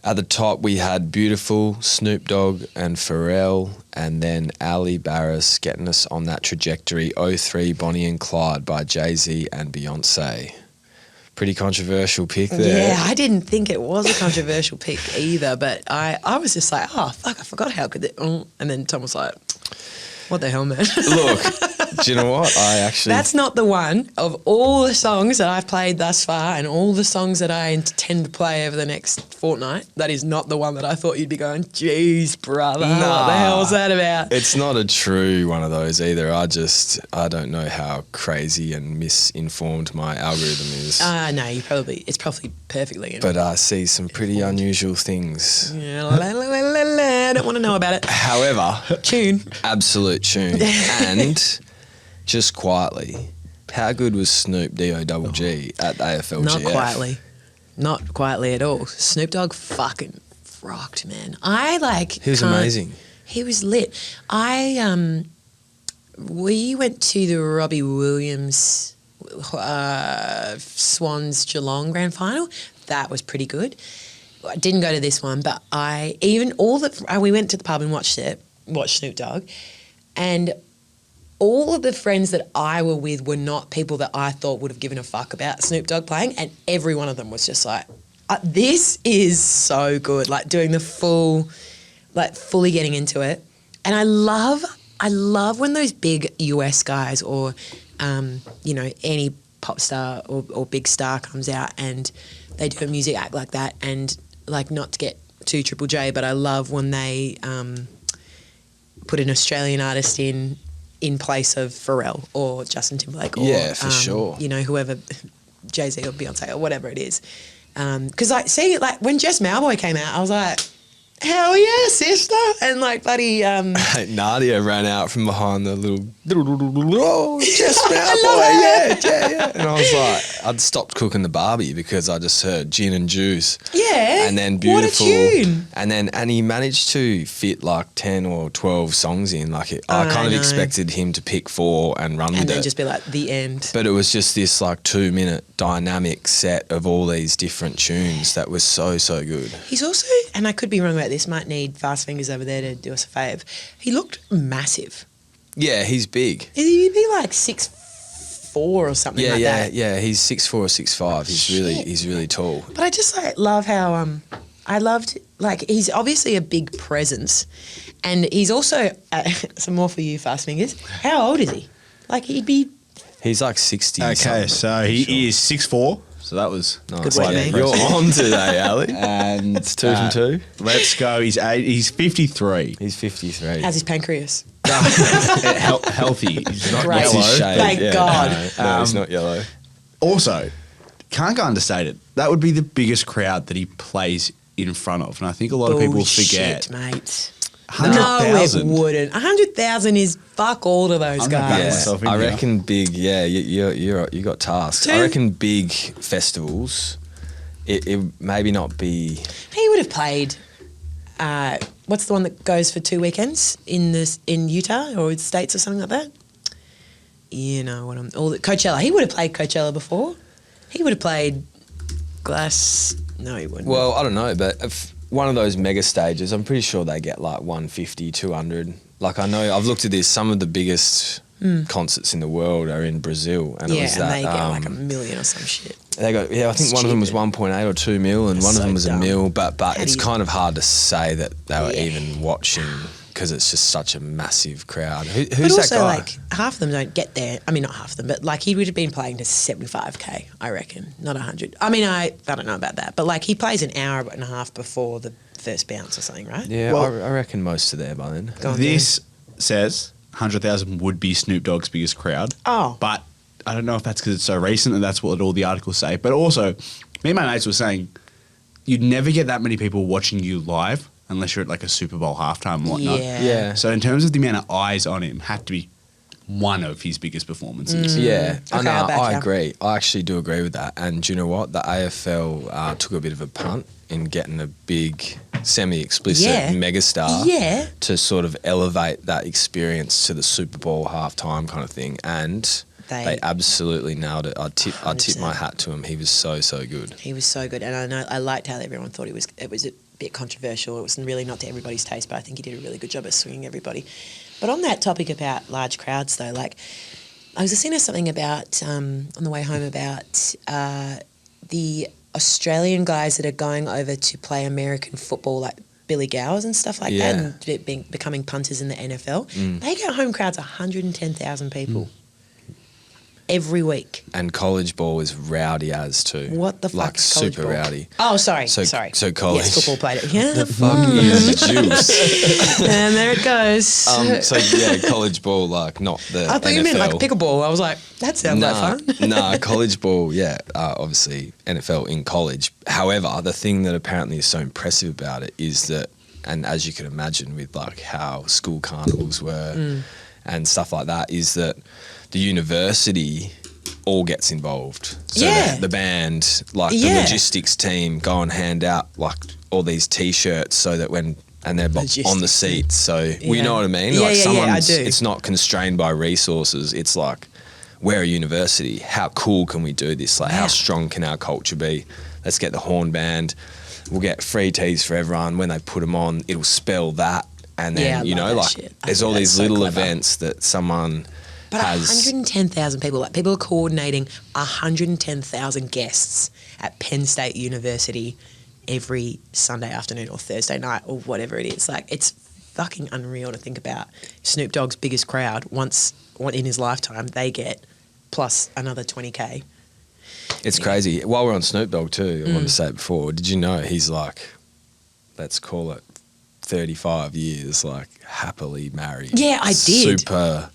At the top, we had Beautiful, Snoop Dogg and Pharrell, and then Ali Barris getting us on that trajectory, '03, Bonnie and Clyde by Jay-Z and Beyonce. Pretty controversial pick there. Yeah, I didn't think it was a controversial pick either, but I was just like, oh, fuck, I forgot how could it... And then Tom was like, what the hell, man? Look, do you know what? That's not the one of all the songs that I've played thus far and all the songs that I intend to play over the next fortnight. That is not the one that I thought you'd be going, geez, brother, what the hell is that about? It's not a true one of those either. I don't know how crazy and misinformed my algorithm is. No, it's probably perfectly. But I see some pretty unusual things. I don't want to know about it. However, Tune. Absolute tune. And just quietly, how good was Snoop D-O-double-G at the AFLGF? Not quietly at all. Snoop Dogg fucking rocked, man. He was amazing. He was lit. We went to the Robbie Williams Swans Geelong grand final. That was pretty good. I didn't go to this one, but we went to the pub and watched Snoop Dogg, and all of the friends that I were with were not people that I thought would have given a fuck about Snoop Dogg playing, and every one of them was just like, this is so good, like doing the full, like fully getting into it. And I love when those big US guys or, any pop star or big star comes out and they do a music act like that, and like, not to get too Triple J, but I love when they put an Australian artist in place of Pharrell or Justin Timberlake or for sure. Whoever, Jay-Z or Beyonce or whatever it is. Because when Jess Malboy came out, I was like, hell yeah, sister. And like buddy Nadia ran out from behind the little Jess Malboy, yeah. And I was like, I'd stopped cooking the barbie because I just heard Gin and Juice. Yeah. And then Beautiful. What a tune. And he managed to fit like 10 or 12 songs in. Like I kind of expected him to pick 4 and run with it. And then just be like, the end. But it was just this like 2-minute dynamic set of all these different tunes that was so, so good. He's also, and I could be wrong about this, might need Fast Fingers over there to do us a fave. He looked massive. Yeah, he's big. He'd be like 6'4" or something like that. Yeah, he's 6'4" or 6'5". He's really tall. But I just love how he's obviously a big presence, and he's also some more for you, Fast Fingers. How old is he? Like he's like 60. Okay, so he is 6'4". So that was nice. Good work, mate. You're on today, Ali. And it's 2 from 2. Let's go. He's 53. He's 53. How's his pancreas? Healthy. He's not Great. yellow. Thank God. No, he's not yellow. Also, can't go understated. That would be the biggest crowd that he plays in front of, and I think a lot of people forget. Mate. 100,000. No, it wouldn't. 100,000 is fuck all to those guys. Yeah, I reckon big. Yeah, you got tasked. I reckon big festivals. It maybe not be. He would have played. What's the one that goes for 2 weekends in Utah or the States or something like that? You know what Coachella. He would have played Coachella before. He would have played Glass. No, he wouldn't. Well, I don't know, but if one of those mega stages, I'm pretty sure they get like 150, 200. Like I know, I've looked at this. Some of the biggest concerts in the world are in Brazil, and it was that. And they get like $1 million or some shit. They got I think one of them was 1.8 or 2 mil, and one of them was dumb. $1 million. But it's kind of hard to say that they were even watching because it's just such a massive crowd. Who's but also, that guy? like, half of them don't get there. I mean, not half of them, but like he would have been playing to 75K, I reckon, not 100. I mean, I don't know about that, but like he plays an hour and a half before the first bounce or something, right? Yeah, well, I reckon most are there by then. This says 100,000 would be Snoop Dogg's biggest crowd. Oh. But I don't know if that's because it's so recent and that's what all the articles say. But also, me and my mates were saying you'd never get that many people watching you live unless you're at like a Super Bowl halftime and whatnot. Yeah. So in terms of the amount of eyes on him, had to be one of his biggest performances. Yeah, Okay, I agree. I actually do agree with that. And do you know what? The AFL took a bit of a punt in getting a big, semi-explicit megastar to sort of elevate that experience to the Super Bowl halftime kind of thing. And They absolutely nailed it. I tip my 100%. hat to him. He was so good. He was so good, and I know I liked how everyone thought it was a bit controversial. It was really not to everybody's taste, but I think he did a really good job of swinging everybody. But on that topic about large crowds, though, like I was listening to something about on the way home about the Australian guys that are going over to play American football, like Billy Gowers and stuff like Yeah. that, and becoming punters in the NFL. They get home crowds 110,000 people every week. And college ball is rowdy as too. What the fuck Like is college super ball? rowdy. Oh, sorry. So college. Yes, football played it. Yeah. Fuck is juice. And there it goes. So yeah, college ball, like not the I thought NFL. you meant like pickleball. I was like, that sounds like fun. Nah, college ball, yeah, obviously NFL in college. However, the thing that apparently is so impressive about it is that, and as you can imagine with like how school carnivals were and stuff like that, is that the university all gets involved. So Yeah. the band, like the Yeah. logistics team, go and hand out like all these T-shirts so that when and they're on the Logistics seats. So Yeah. you know what I mean? Yeah, Like yeah, I do. it's not constrained by resources. It's like we're a university. How cool can we do this? Like Wow. how strong can our culture be? Let's get the horn band. We'll get free tees for everyone. When they put them on, it'll spell that. And then, Yeah, I you love know, that like shit. I there's think all that's these so little clever. events that someone But has. 110,000 people, like people are coordinating 110,000 guests at Penn State University every Sunday afternoon or Thursday night or whatever it is. Like, it's fucking unreal to think about. Snoop Dogg's biggest crowd once in his lifetime, they get plus another 20K. It's crazy. While we're on Snoop Dogg too, I Mm. wanted to say it before. Did you know he's like, let's call it 35 years, like happily married. Yeah, I did. Super,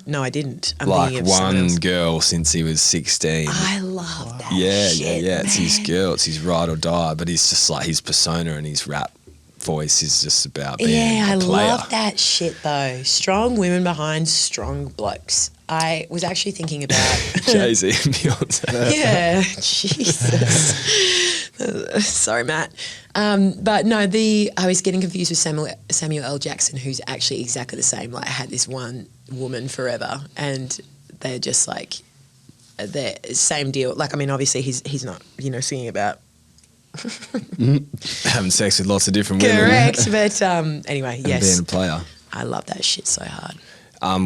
No, I didn't. I'm like thinking of someone one else. girl since he was 16. I love that. Yeah, shit, yeah. It's his man. girl. It's his ride or die. But he's just like his persona and his rap voice is just about being Yeah, a I player. love that shit though. Strong women behind strong blokes. I was actually thinking about Jay-Z and Beyonce. yeah, Jesus. Sorry, Matt. But no, I was getting confused with Samuel L. Jackson, who's actually exactly the same. Like, I had this one woman forever, and they're just like the same deal. Like, I mean, obviously he's not, singing about Having sex with lots of different women. correct, but anyway, And yes, being a player. I love that shit so hard.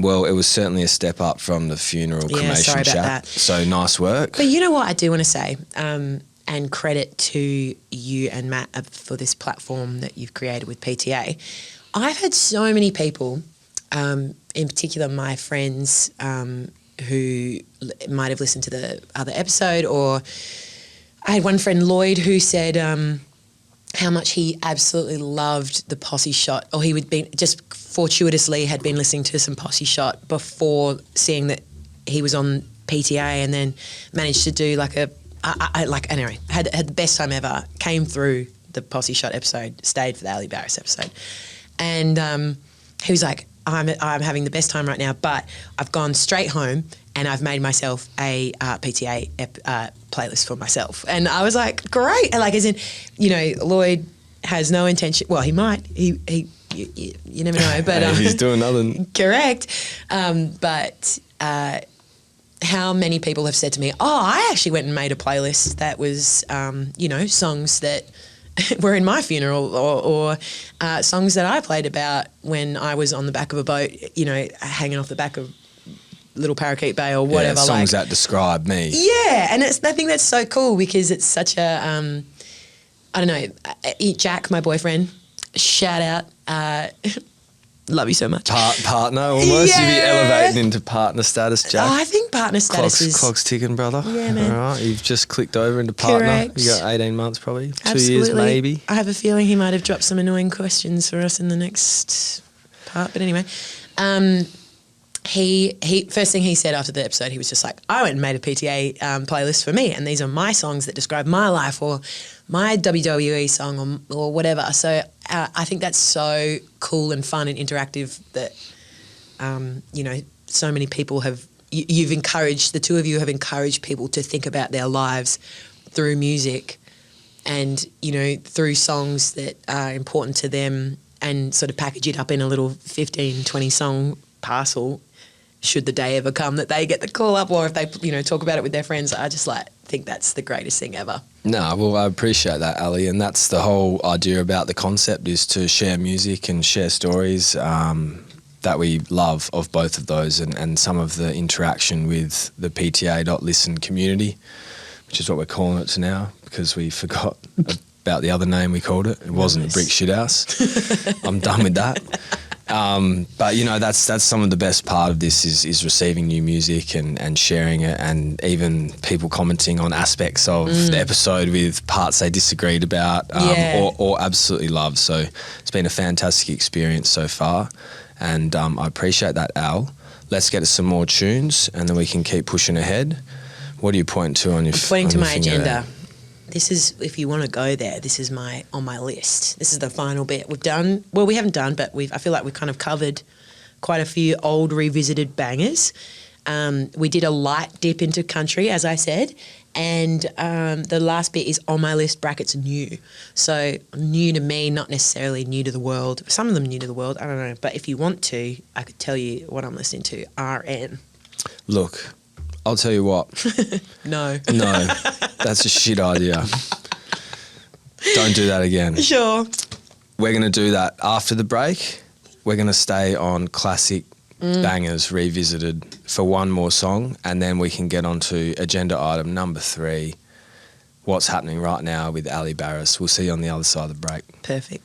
Well, it was certainly a step up from the funeral Yeah, cremation sorry about chat. that. So nice work. But you know what I do want to say, and credit to you and Matt for this platform that you've created with PTA. I've had so many people, in particular my friends who might have listened to the other episode, or I had one friend, Lloyd, who said how much he absolutely loved the Posse Shot, or he would be just fortuitously had been listening to some Posse Shot before seeing that he was on PTA, and then managed to do like anyway, had the best time ever. Came through the Posse Shot episode, stayed for the Ali Barris episode, and he was like, I'm having the best time right now, but I've gone straight home and I've made myself a PTA playlist for myself. And I was like, great. And like, as in, Lloyd has no intention. Well, he might. You never know. But Hey, he's doing nothing. correct. But how many people have said to me, oh, I actually went and made a playlist that was, songs that were in my funeral, or songs that I played about when I was on the back of a boat, hanging off the back of Little Parakeet Bay or whatever. Yeah, songs that describe me. Yeah, and I think that's so cool because it's such a, I don't know, Jack, my boyfriend, shout out, love you so much. Partner almost. Yeah. You'd be elevating into partner status, Jack. I think partner status is Clock's ticking, brother. Yeah, man. All right, you've just clicked over into partner. Correct. You got 18 months probably. absolutely. 2 years maybe. I have a feeling he might have dropped some annoying questions for us in the next part, but anyway. He first thing he said after the episode, he was just like, I went and made a PTA playlist for me, and these are my songs that describe my life, or my WWE song, or whatever. So I think that's so cool and fun and interactive that so many people have. You've encouraged, the two of you have encouraged people to think about their lives through music, and through songs that are important to them, and sort of package it up in a little 15, 20 song parcel. should the day ever come that they get the call up, or if they, talk about it with their friends. I just think that's the greatest thing ever. No, well, I appreciate that, Ali, and that's the whole idea about the concept, is to share music and share stories that we love of both of those, and some of the interaction with the PTA.listen community, which is what we're calling it now, because we forgot about the other name we called it. It wasn't a brick shit house. I'm done with that. But that's some of the best part of this is receiving new music and sharing it, and even people commenting on aspects of the episode with parts they disagreed about or absolutely loved. So it's been a fantastic experience so far, and I appreciate that, Al. Let's get to some more tunes, and then we can keep pushing ahead. What are you pointing to on your? I'm pointing to my finger agenda. there? This is, if you want to go there, this is on my list. This is the final bit. We've done, well, we haven't done, but I feel like we've kind of covered quite a few old revisited bangers. We did a light dip into country, as I said, and the last bit is on my list, brackets new. So new to me, not necessarily new to the world. Some of them new to the world, I don't know. But if you want to, I could tell you what I'm listening to, RN. Look, I'll tell you what. No. No, that's a shit idea. Don't do that again. Sure. We're going to do that after the break. We're going to stay on classic bangers revisited for one more song, and then we can get on to agenda item number 3, what's happening right now with Ali Barris. We'll see you on the other side of the break. Perfect.